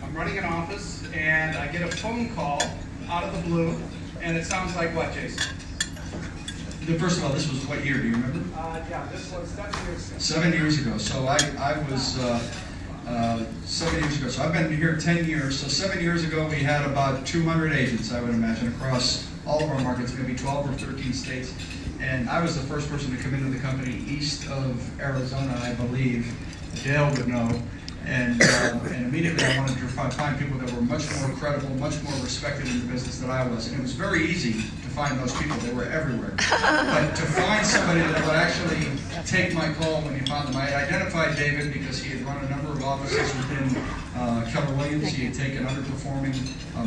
I'm running an office, and I get a phone call out of the blue, and it sounds like what, Jason? First of all, this was what year? Do you remember? Yeah, this was 7 years ago. 7 years ago. So I was 7 years ago. So I've been here 10 years. So 7 years ago, we had about 200 agents, I would imagine, across all of our markets, maybe 12 or 13 states. And I was the first person to come into the company east of Arizona, I believe. Dale would know. And immediately I wanted to find people that were much more credible, much more respected in the business than I was. And it was very easy to find those people. They were everywhere. But to find somebody that would actually take my call when he found them, I had identified David because he had run a number of offices within Keller Williams. He had taken underperforming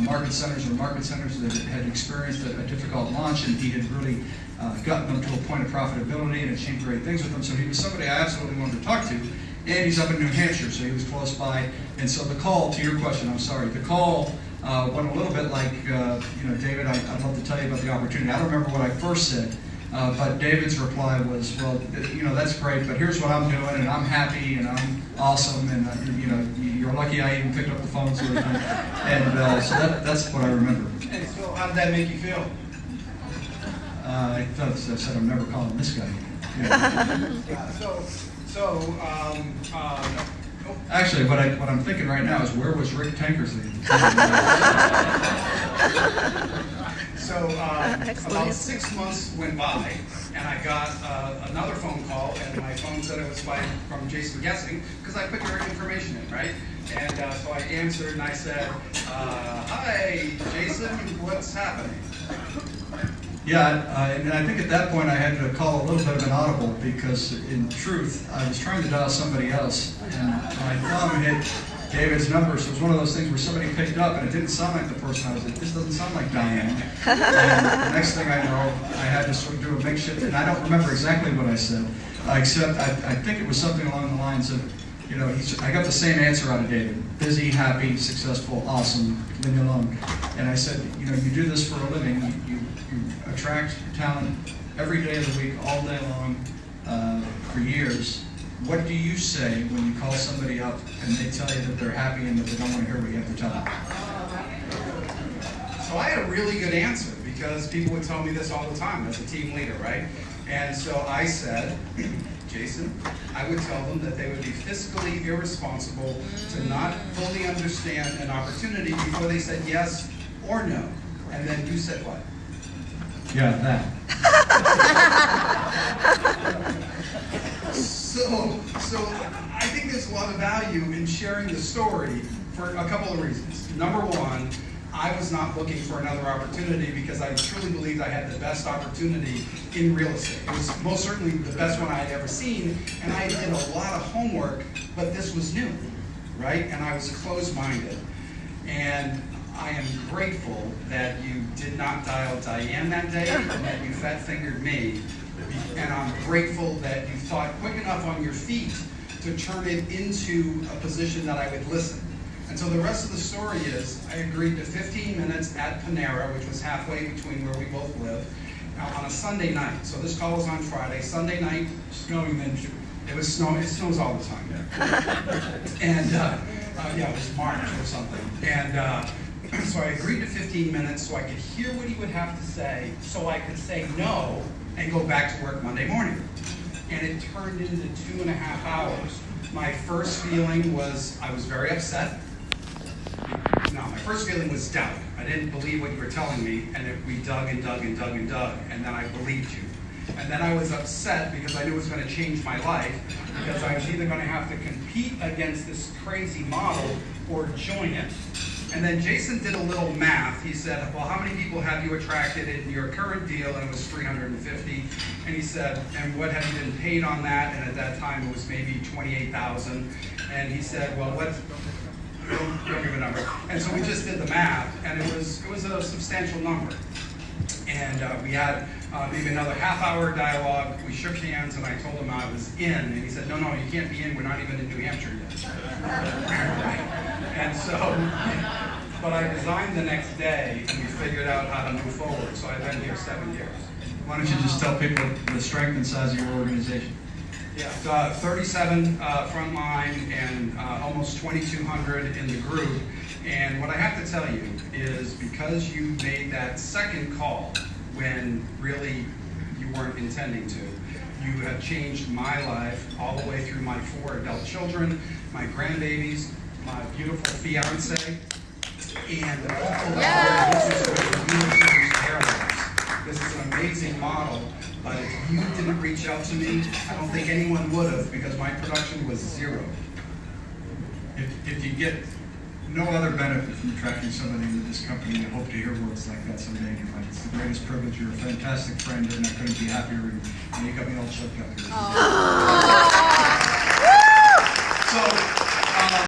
market centers or market centers that had experienced a difficult launch, and he had really gotten them to a point of profitability and achieved great things with them. So he was somebody I absolutely wanted to talk to. And he's up in New Hampshire, so he was close by. And so the call, to your question, I'm sorry, the call went a little bit like, David, I'd love to tell you about the opportunity. I don't remember what I first said, but David's reply was, well, that's great, but here's what I'm doing, and I'm happy, and I'm awesome, and, you're lucky I even picked up the phone. So that's what I remember. And so how did that make you feel? I said, I'm never calling this guy. Actually, what I'm thinking right now is, where was Rick Tankersley? About 6 months went by, and I got another phone call, and my phone said it was from Jason Gesing, because I put your information in, right? And so I answered, and I said, hi, Jason, what's happening? Yeah, and I think at that point I had to call a little bit of an audible, because in truth, I was trying to dial somebody else, and my thumb hit David's number, so it was one of those things where somebody picked up, and it didn't sound like the person. I was like, this doesn't sound like Diane. And the next thing I know, I had to sort of do a makeshift, and I don't remember exactly what I said, except I think it was something along the lines of, I got the same answer out of David: busy, happy, successful, awesome, leave me alone. And I said, you do this for a living. You attract talent every day of the week, all day long, for years. What do you say when you call somebody up and they tell you that they're happy and that they don't want to hear what you have to tell them? So I had a really good answer, because people would tell me this all the time as a team leader, right? And so I said, Jason, I would tell them that they would be fiscally irresponsible to not fully understand an opportunity before they said yes or no. And then you said what? Yeah, that. So I think there's a lot of value in sharing the story for a couple of reasons. Number one, I was not looking for another opportunity, because I truly believed I had the best opportunity in real estate. It was most certainly the best one I had ever seen, and I did a lot of homework, but this was new, right? And I was closed-minded. And I am grateful that you did not dial Diane that day, and that you fat-fingered me. And I'm grateful that you thought quick enough on your feet to turn it into a position that I would listen. And so the rest of the story is, I agreed to 15 minutes at Panera, which was halfway between where we both live, on a Sunday night. So this call was on Friday. Sunday night, snowing then. It was snowing. It snows all the time there. And it was March or something. And so I agreed to 15 minutes so I could hear what he would have to say, so I could say no and go back to work Monday morning. And it turned into 2.5 hours. My first feeling was, I was very upset. No, my first feeling was doubt. I didn't believe what you were telling me, and we dug and dug and dug and dug, and then I believed you. And then I was upset because I knew it was going to change my life, because I was either going to have to compete against this crazy model or join it. And then Jason did a little math. He said, well, how many people have you attracted in your current deal? And it was 350. And he said, and what have you been paid on that? And at that time, it was maybe $28,000. And he said, well, what? Don't give a number. And so we just did the math, and it was a substantial number. And we had maybe another half-hour dialogue. We shook hands, and I told him I was in. And he said, no, you can't be in. We're not even in New Hampshire yet. And so, but I resigned the next day, and we figured out how to move forward. So I've been here 7 years. Why don't you just tell people the strength and size of your organization? Yeah, 37 frontline and almost 2,200 in the group. And what I have to tell you is because you made that second call when really you weren't intending to, you have changed my life all the way through my 4 adult children, my grandbabies, my beautiful fiance, and all this is with Realtors Paradise. This is an amazing model, but if you didn't reach out to me, I don't think anyone would have, because my production was 0. If you get no other benefit from attracting somebody into this company, I hope to hear words like that someday in your life. It's the greatest privilege. You're a fantastic friend, and I couldn't be happier. And you got me all choked up here.